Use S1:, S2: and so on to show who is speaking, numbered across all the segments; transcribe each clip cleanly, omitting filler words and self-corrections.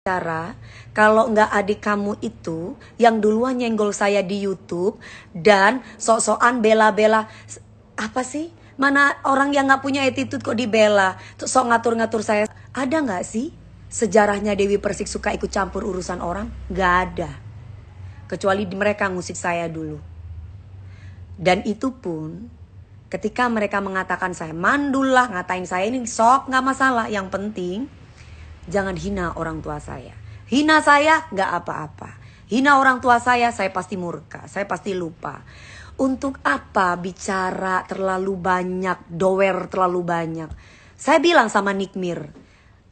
S1: Cara kalau nggak adik kamu itu yang duluan nyenggol saya di YouTube dan sok-sokan bela-bela apa sih? Mana orang yang nggak punya attitude kok dibela, sok ngatur-ngatur saya. Ada nggak sih sejarahnya Dewi Persik suka ikut campur urusan orang? Nggak ada. Kecuali mereka ngusik saya dulu. Dan itu pun ketika mereka mengatakan saya mandul lah, ngatain saya ini sok nggak masalah. Yang penting jangan hina orang tua saya. Hina saya nggak apa-apa. Hina orang tua saya pasti murka, saya pasti lupa. Untuk apa bicara terlalu banyak, dower terlalu banyak. Saya bilang sama Nikmir,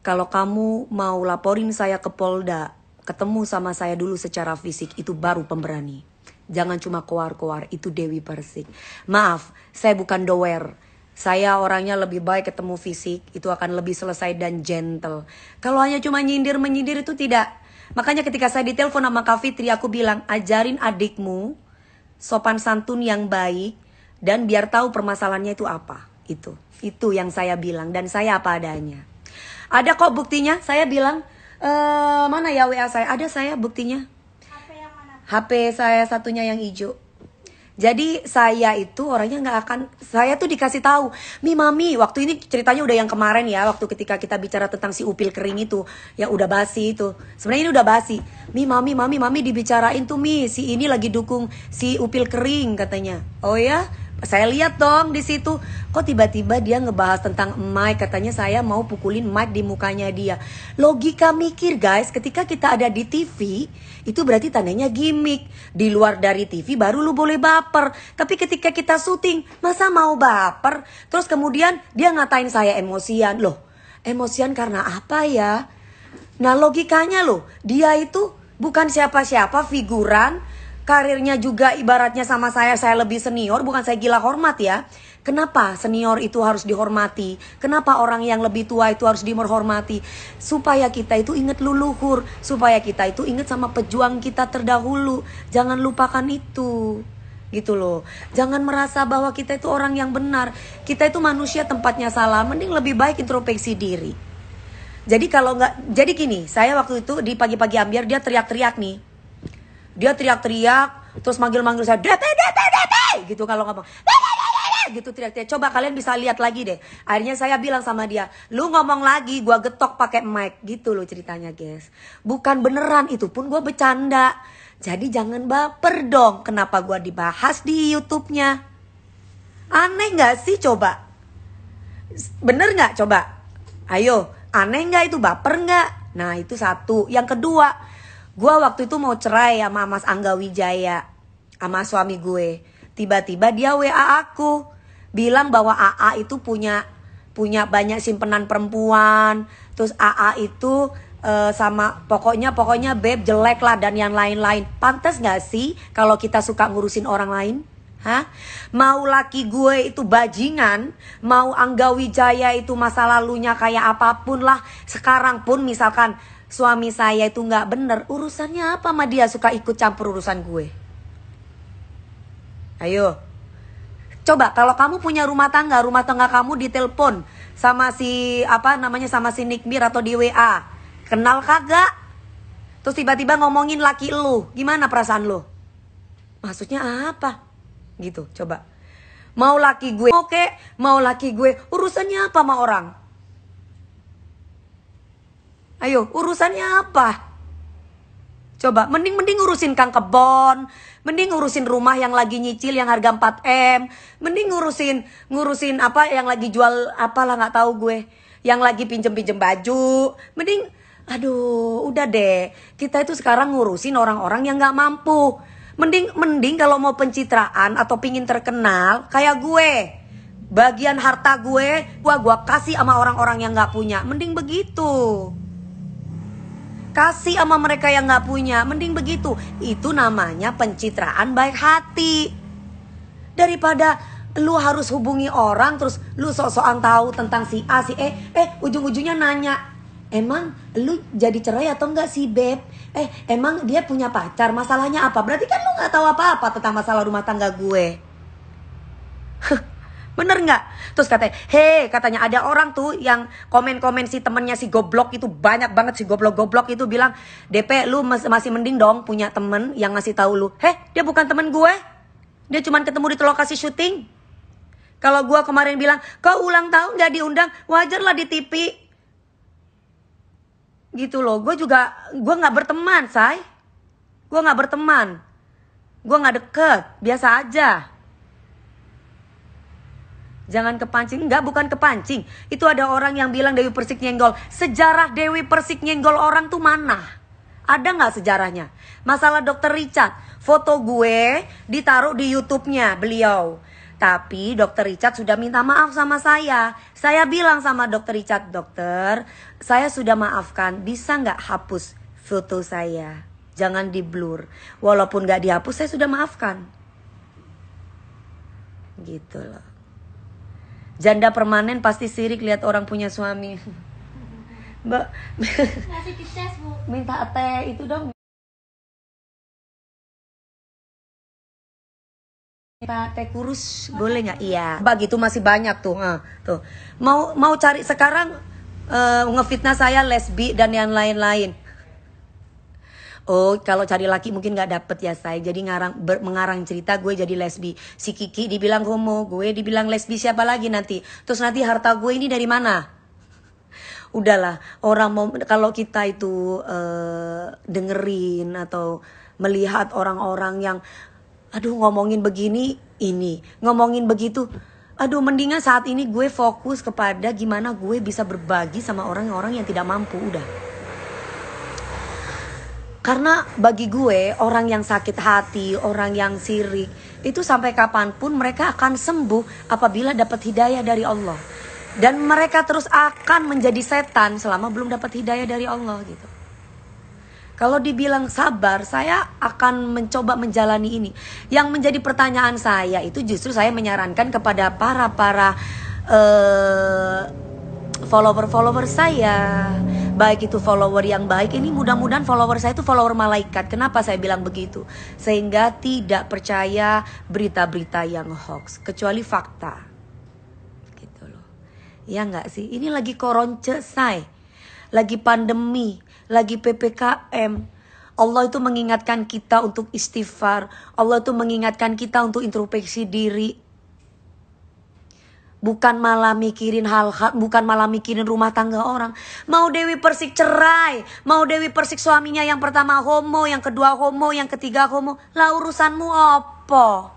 S1: kalau kamu mau laporin saya ke Polda, ketemu sama saya dulu secara fisik, itu baru pemberani. Jangan cuma koar-koar, itu Dewi Persik. Maaf, saya bukan dower. Saya orangnya lebih baik ketemu fisik, itu akan lebih selesai dan gentle. Kalau hanya cuma nyindir-menyindir itu tidak. Makanya ketika saya ditelepon sama Kak Fitri, aku bilang, ajarin adikmu sopan santun yang baik dan biar tahu permasalahannya itu apa. Itu yang saya bilang dan saya apa adanya. Ada kok buktinya, saya bilang, mana ya WA saya? Ada saya buktinya.
S2: HP yang mana?
S1: HP saya satunya yang hijau. Jadi saya itu orangnya nggak akan, saya tuh dikasih tahu, Mami, waktu ini ceritanya udah yang kemarin ya, waktu ketika kita bicara tentang si upil kering itu, yang udah basi itu, sebenarnya ini udah basi. Mami dibicarain tuh si ini lagi dukung si upil kering katanya. Oh ya, saya lihat dong di situ, kok tiba-tiba dia ngebahas tentang Mike, katanya saya mau pukulin Mike di mukanya dia. Logika mikir guys, ketika kita ada di TV, itu berarti tandanya gimmick. Di luar dari TV baru lu boleh baper. Tapi ketika kita syuting, masa mau baper? Terus kemudian dia ngatain saya emosian. Loh, emosian karena apa ya? Nah logikanya loh, dia itu bukan siapa-siapa, figuran. Karirnya juga ibaratnya sama saya lebih senior, bukan saya gila hormat ya. Kenapa senior itu harus dihormati? Kenapa orang yang lebih tua itu harus dihormati? Supaya kita itu ingat leluhur, supaya kita itu ingat sama pejuang kita terdahulu. Jangan lupakan itu. Gitu loh. Jangan merasa bahwa kita itu orang yang benar. Kita itu manusia tempatnya salah, mending lebih baik introspeksi diri. Jadi kalau nggak, jadi gini, saya waktu itu di pagi-pagi ambiar dia teriak-teriak nih. Dia teriak-teriak, terus manggil-manggil saya, dete, gitu kalau ngomong, gitu teriak-teriak. Coba kalian bisa lihat lagi deh. Akhirnya saya bilang sama dia, lu ngomong lagi, gua getok pakai mic, gitu loh ceritanya guys. Bukan beneran, itu pun gua bercanda. Jadi jangan baper dong, kenapa gua dibahas di YouTube-nya? Aneh nggak sih coba? Bener nggak coba? Ayo, aneh nggak itu, baper nggak? Nah itu satu. Yang kedua, gue waktu itu mau cerai sama Mas Angga Wijaya, sama suami gue. Tiba-tiba dia WA aku, bilang bahwa AA itu punya banyak simpenan perempuan. Terus AA itu sama pokoknya beb jelek lah dan yang lain-lain. Pantas gak sih kalau kita suka ngurusin orang lain? Hah? Mau laki gue itu bajingan, mau Angga Wijaya itu masa lalunya kayak apapun lah. Sekarang pun misalkan suami saya itu nggak bener, urusannya apa sama dia suka ikut campur urusan gue? Ayo, coba kalau kamu punya rumah tangga kamu ditelepon sama si sama si Nikmir atau di WA, kenal kagak? Terus tiba-tiba ngomongin laki lu, gimana perasaan lu? Maksudnya apa? Gitu, coba. Mau laki gue, oke, mau laki gue, urusannya apa sama orang? Ayo, urusannya apa? Coba, mending urusin Kang Kebon, mending ngurusin rumah yang lagi nyicil yang harga 4M, mending ngurusin apa yang lagi jual apalah nggak tahu gue, yang lagi pinjem baju, mending aduh, udah deh. Kita itu sekarang ngurusin orang-orang yang nggak mampu. Mending kalau mau pencitraan atau pingin terkenal kayak gue. Bagian harta gue kasih sama orang-orang yang nggak punya. Mending begitu. Kasih sama mereka yang gak punya, mending begitu. Itu namanya pencitraan baik hati. Daripada lu harus hubungi orang terus lu sok-sokan tahu tentang si A, si ujung-ujungnya nanya, emang lu jadi cerai atau enggak sih beb? Emang dia punya pacar, masalahnya apa? Berarti kan lu gak tahu apa-apa tentang masalah rumah tangga gue. Bener nggak? Terus katanya, katanya ada orang tuh yang komen-komen si temennya si goblok itu, banyak banget si goblok-goblok itu bilang, DP lu masih mending dong punya temen yang ngasih tahu lu. Dia bukan temen gue. Dia cuma ketemu di lokasi syuting. Kalau gue kemarin bilang, kau ulang tahun gak diundang, wajar lah di TV. Gitu loh, gue gak berteman, say. Gue gak berteman. Gue gak deket, biasa aja. Jangan kepancing. Enggak, bukan kepancing. Itu ada orang yang bilang Dewi Persik nyenggol. Sejarah Dewi Persik nyenggol orang tuh mana? Ada gak sejarahnya? Masalah Dokter Richard, foto gue ditaruh di YouTube-nya beliau. Tapi Dokter Richard sudah minta maaf sama saya. Saya bilang sama Dokter Richard, dokter, saya sudah maafkan. Bisa nggak hapus foto saya? Jangan di blur. Walaupun nggak dihapus, saya sudah maafkan. Gitu loh. Janda permanen pasti sirik lihat orang punya suami. Mbak, minta teh itu dong. Teh kurus boleh nggak? Iya. Begitu masih banyak tuh. Tuh. Mau cari sekarang ngefitnah saya lesbi dan yang lain-lain. Oh, kalau cari laki mungkin nggak dapet ya saya. Jadi mengarang cerita gue jadi lesbi. Si Kiki dibilang homo, gue dibilang lesbi, siapa lagi nanti? Terus nanti harta gue ini dari mana? Udahlah, orang mau, kalau kita itu dengerin atau melihat orang-orang yang aduh ngomongin begini ini, ngomongin begitu. Aduh mendingan saat ini gue fokus kepada gimana gue bisa berbagi sama orang-orang yang tidak mampu, udah. Karena bagi gue orang yang sakit hati, orang yang sirik, itu sampai kapanpun mereka akan sembuh apabila dapat hidayah dari Allah. Dan mereka terus akan menjadi setan selama belum dapat hidayah dari Allah gitu. Kalau dibilang sabar, saya akan mencoba menjalani ini. Yang menjadi pertanyaan saya itu justru saya menyarankan kepada para follower saya. Baik itu follower yang baik, ini mudah-mudahan follower saya itu follower malaikat. Kenapa saya bilang begitu? Sehingga tidak percaya berita-berita yang hoax, kecuali fakta. Gitu loh. Ya enggak sih? Ini lagi koronce, say. Lagi pandemi, lagi PPKM. Allah itu mengingatkan kita untuk istighfar. Allah itu mengingatkan kita untuk introspeksi diri. Bukan malah mikirin hal-hal, bukan malah mikirin rumah tangga orang. Mau Dewi Persik cerai, mau Dewi Persik suaminya yang pertama homo, yang kedua homo, yang ketiga homo. Lah urusanmu apa?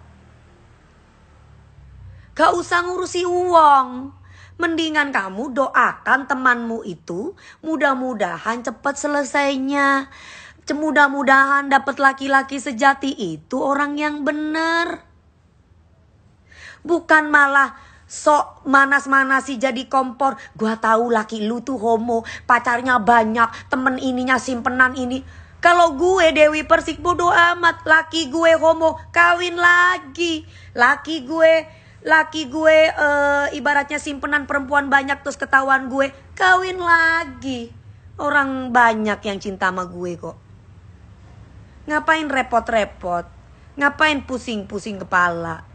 S1: Gak usah ngurusi uang. Mendingan kamu doakan temanmu itu mudah-mudahan cepat selesainya. Mudah-mudahan dapat laki-laki sejati itu orang yang benar. Bukan malah sok manas-manasi jadi kompor. Gua tahu laki lu tuh homo, pacarnya banyak, temen ininya simpenan ini. Kalau gue Dewi Persik bodo amat, laki gue homo, kawin lagi. Laki gue ibaratnya simpenan perempuan banyak terus ketahuan gue, kawin lagi. Orang banyak yang cinta sama gue kok. Ngapain repot-repot? Ngapain pusing-pusing kepala?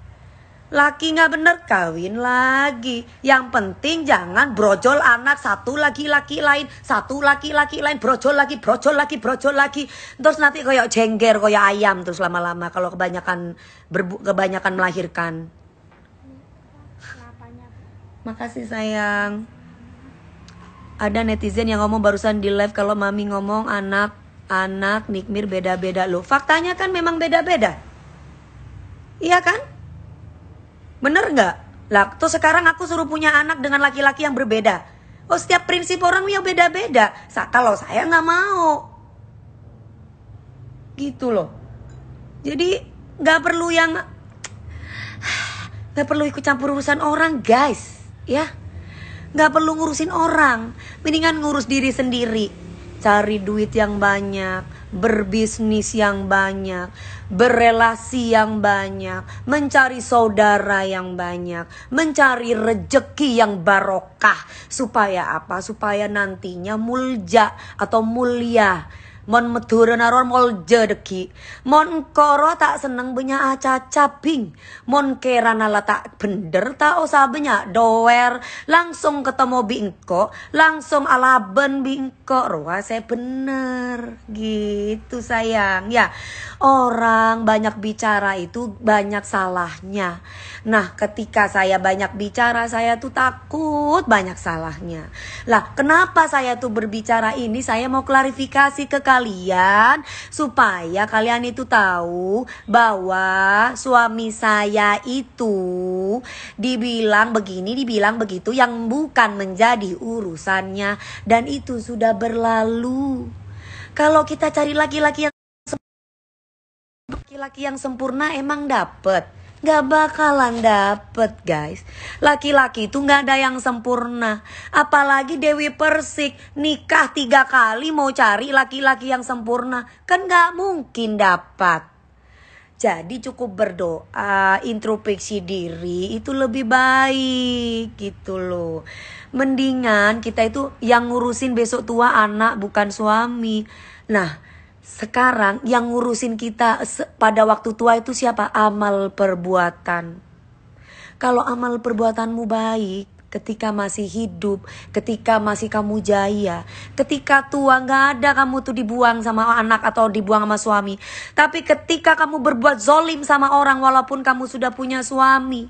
S1: Laki gak bener, kawin lagi. Yang penting jangan brojol anak satu laki-laki lain, satu laki-laki lain, brojol lagi. Terus nanti kayak jengger, kayak ayam terus lama-lama kalau kebanyakan melahirkan. Makasih sayang. Ada netizen yang ngomong barusan di live kalau mami ngomong anak Nikmir beda-beda loh. Faktanya kan memang beda-beda. Iya kan? Bener nggak? Lah, tuh sekarang aku suruh punya anak dengan laki-laki yang berbeda. Oh, setiap prinsip orang yang beda-beda. Kalau saya nggak mau. Gitu loh. Jadi nggak perlu ikut campur urusan orang, guys. Ya, nggak perlu ngurusin orang. Mendingan ngurus diri sendiri. Cari duit yang banyak, berbisnis yang banyak, berelasi yang banyak, mencari saudara yang banyak, mencari rejeki yang barokah. Supaya apa? Supaya nantinya mulja atau mulia. Mon medure naron mol jedeki. Mon koro tak seneng benya aca bing. Mon kerana la tak bener tak usah benya doer. Langsung ketemu bingko. Langsung alaben bingko. Ruah saya bener. Gitu sayang. Ya, orang banyak bicara itu banyak salahnya. Nah, ketika saya banyak bicara, saya tuh takut banyak salahnya. Lah, kenapa saya tuh berbicara ini? Saya mau klarifikasi ke kalian supaya kalian itu tahu bahwa suami saya itu dibilang begini, dibilang begitu yang bukan menjadi urusannya, dan itu sudah berlalu. Kalau kita cari laki-laki yang sempurna emang dapet? Gak bakalan dapet guys. Laki-laki itu gak ada yang sempurna. Apalagi Dewi Persik nikah 3 kali mau cari laki-laki yang sempurna. Kan gak mungkin dapat. Jadi cukup berdoa, introspeksi diri itu lebih baik gitu loh. Mendingan kita itu yang ngurusin besok tua anak bukan suami. Nah, sekarang yang ngurusin kita pada waktu tua itu siapa? Amal perbuatan. Kalau amal perbuatanmu baik ketika masih hidup, ketika masih kamu jaya, ketika tua gak ada kamu tuh dibuang sama anak atau dibuang sama suami. Tapi ketika kamu berbuat zolim sama orang walaupun kamu sudah punya suami,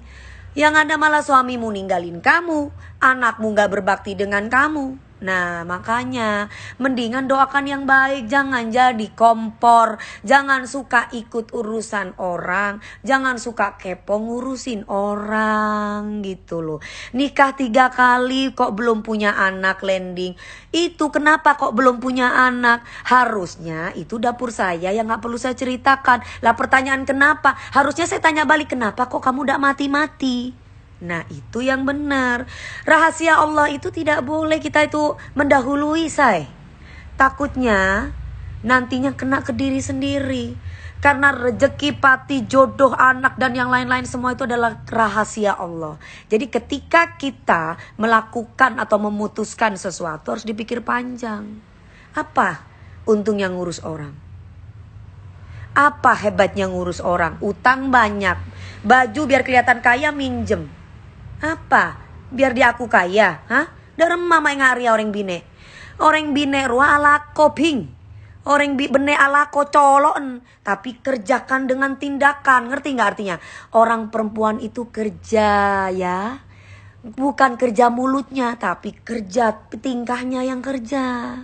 S1: yang ada malah suamimu ninggalin kamu, anakmu gak berbakti dengan kamu. Nah, makanya mendingan doakan yang baik, jangan jadi kompor, jangan suka ikut urusan orang, jangan suka kepo ngurusin orang gitu loh. Nikah 3 kali kok belum punya anak landing. Itu kenapa kok belum punya anak? Harusnya itu dapur saya yang gak perlu saya ceritakan. Lah pertanyaan kenapa? Harusnya saya tanya balik, kenapa kok kamu gak mati-mati? Nah, itu yang benar. Rahasia Allah itu tidak boleh kita itu mendahului, say. Takutnya nantinya kena ke diri sendiri. Karena rezeki, pati, jodoh, anak dan yang lain-lain semua itu adalah rahasia Allah. Jadi ketika kita melakukan atau memutuskan sesuatu harus dipikir panjang. Apa untungnya ngurus orang? Apa hebatnya ngurus orang? Utang banyak. Baju biar kelihatan kaya minjem. Apa? Biar dia aku kaya? Hah? Darem mama ngari orang bine. Orang bine ruah ala koping. Orang bine ala kocolon. Tapi kerjakan dengan tindakan. Ngerti gak artinya? Orang perempuan itu kerja ya. Bukan kerja mulutnya. Tapi kerja tingkahnya yang kerja.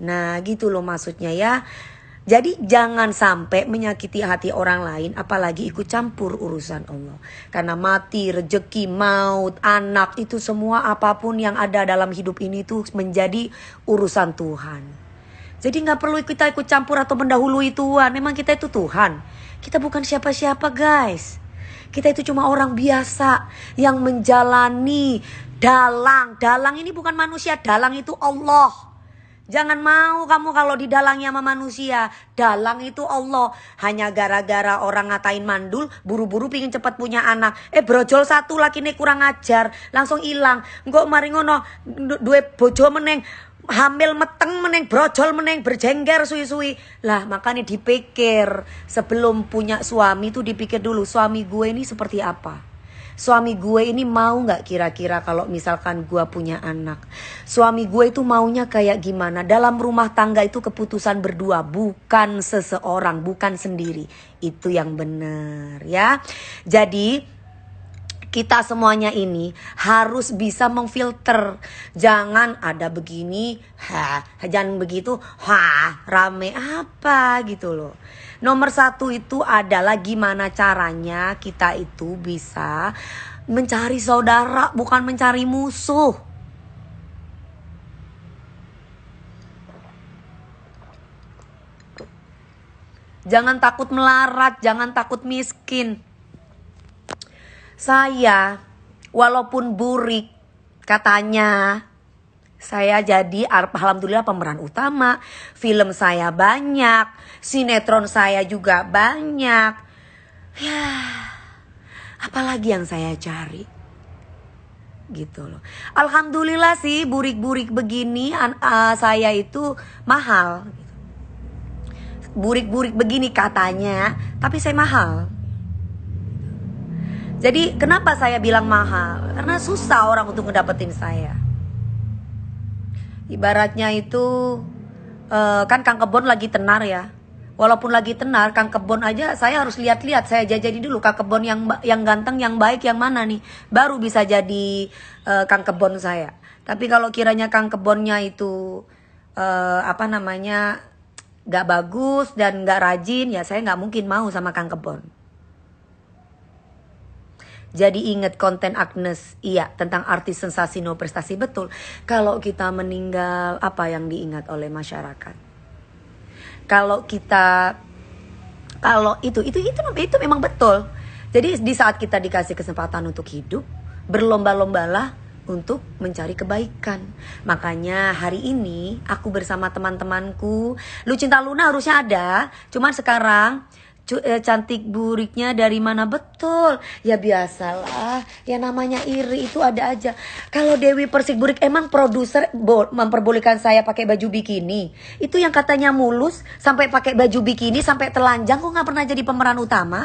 S1: Nah gitu loh maksudnya ya. Jadi jangan sampai menyakiti hati orang lain, apalagi ikut campur urusan Allah. Karena mati, rezeki, maut, anak, itu semua apapun yang ada dalam hidup ini itu menjadi urusan Tuhan. Jadi gak perlu kita ikut campur atau mendahului Tuhan. Memang kita itu Tuhan. Kita bukan siapa-siapa guys. Kita itu cuma orang biasa yang menjalani dalang. Dalang ini bukan manusia, dalang itu Allah. Jangan mau kamu kalau didalangi sama manusia. Dalang itu Allah. Hanya gara-gara orang ngatain mandul, buru-buru pingin cepat punya anak. Brojol satu laki ini kurang ajar, langsung hilang. Engko mari ngono duwe bojo meneng, hamil meteng meneng, brojol meneng, berjengger suwi-suwi. Lah makanya dipikir sebelum punya suami tuh dipikir dulu, suami gue ini seperti apa? Suami gue ini mau gak kira-kira kalau misalkan gue punya anak? Suami gue itu maunya kayak gimana? Dalam rumah tangga itu keputusan berdua, bukan seseorang, bukan sendiri. Itu yang benar ya. Jadi kita semuanya ini harus bisa memfilter. Jangan ada begini, jangan begitu, rame apa gitu loh. Nomor 1 itu adalah gimana caranya kita itu bisa mencari saudara, bukan mencari musuh. Jangan takut melarat, jangan takut miskin. Saya walaupun burik katanya, saya jadi alhamdulillah pemeran utama. Film saya banyak, sinetron saya juga banyak. Ya, apalagi yang saya cari? Gitu loh. Alhamdulillah sih burik-burik begini saya itu mahal gitu. burik-burik begini katanya, tapi saya mahal. Jadi kenapa saya bilang mahal? Karena susah orang untuk ngedapetin saya. Ibaratnya itu kan Kang Kebon lagi tenar ya. Walaupun lagi tenar, Kang Kebon aja saya harus lihat-lihat, saya jajani dulu Kang Kebon yang ganteng, yang baik, yang mana nih, baru bisa jadi Kang Kebon saya. Tapi kalau kiranya Kang Kebonnya itu gak bagus dan gak rajin, ya saya gak mungkin mau sama Kang Kebon. Jadi ingat konten Agnes, iya, tentang artis sensasi no prestasi, betul. Kalau kita meninggal, apa yang diingat oleh masyarakat? Kalau itu memang betul. Jadi di saat kita dikasih kesempatan untuk hidup, berlomba-lombalah untuk mencari kebaikan. Makanya hari ini aku bersama teman-temanku, Lucinta Luna harusnya ada, cuman sekarang cantik buriknya dari mana, betul. Ya biasalah, ya namanya iri itu ada aja. Kalau Dewi Persik Burik emang produser memperbolehkan saya pakai baju bikini. Itu yang katanya mulus sampai pakai baju bikini sampai telanjang, kok nggak pernah jadi pemeran utama?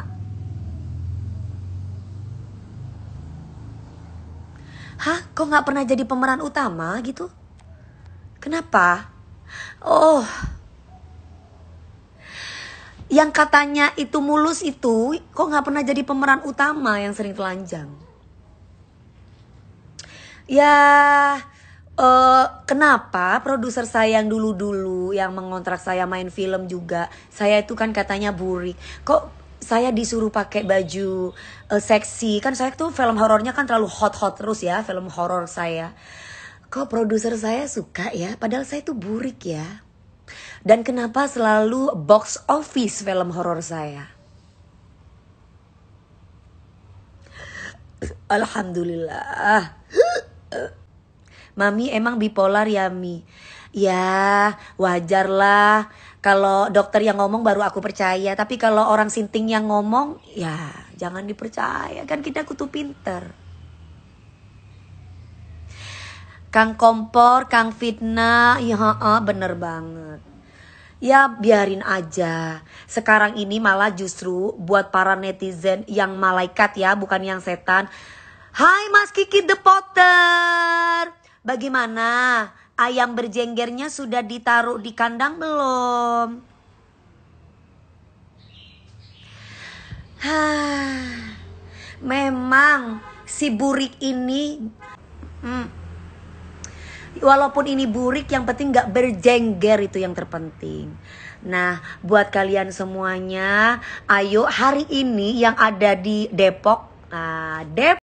S1: Hah? Kok nggak pernah jadi pemeran utama gitu? Kenapa? Oh, yang katanya itu mulus itu kok nggak pernah jadi pemeran utama, yang sering telanjang. Ya kenapa produser saya yang dulu-dulu yang mengontrak saya main film juga, saya itu kan katanya burik, kok saya disuruh pakai baju seksi. Kan saya tuh film horornya kan terlalu hot-hot terus ya, film horor saya. Kok produser saya suka ya, padahal saya tuh burik ya. Dan kenapa selalu box office film horor saya? Alhamdulillah. Mami emang bipolar ya Mi? Ya wajar lah. Kalau dokter yang ngomong baru aku percaya. Tapi kalau orang sinting yang ngomong, ya jangan dipercaya. Kan kita kutu pinter. Kang Kompor, Kang Fitnah, ya bener banget. Ya biarin aja. Sekarang ini malah justru buat para netizen yang malaikat ya, bukan yang setan. Hai Mas Kiki the Potter, bagaimana? Ayam berjenggernya sudah ditaruh di kandang belum? Memang si burik ini walaupun ini burik, yang penting gak berjengger, itu yang terpenting. Nah buat kalian semuanya, ayo hari ini yang ada di Depok, Depok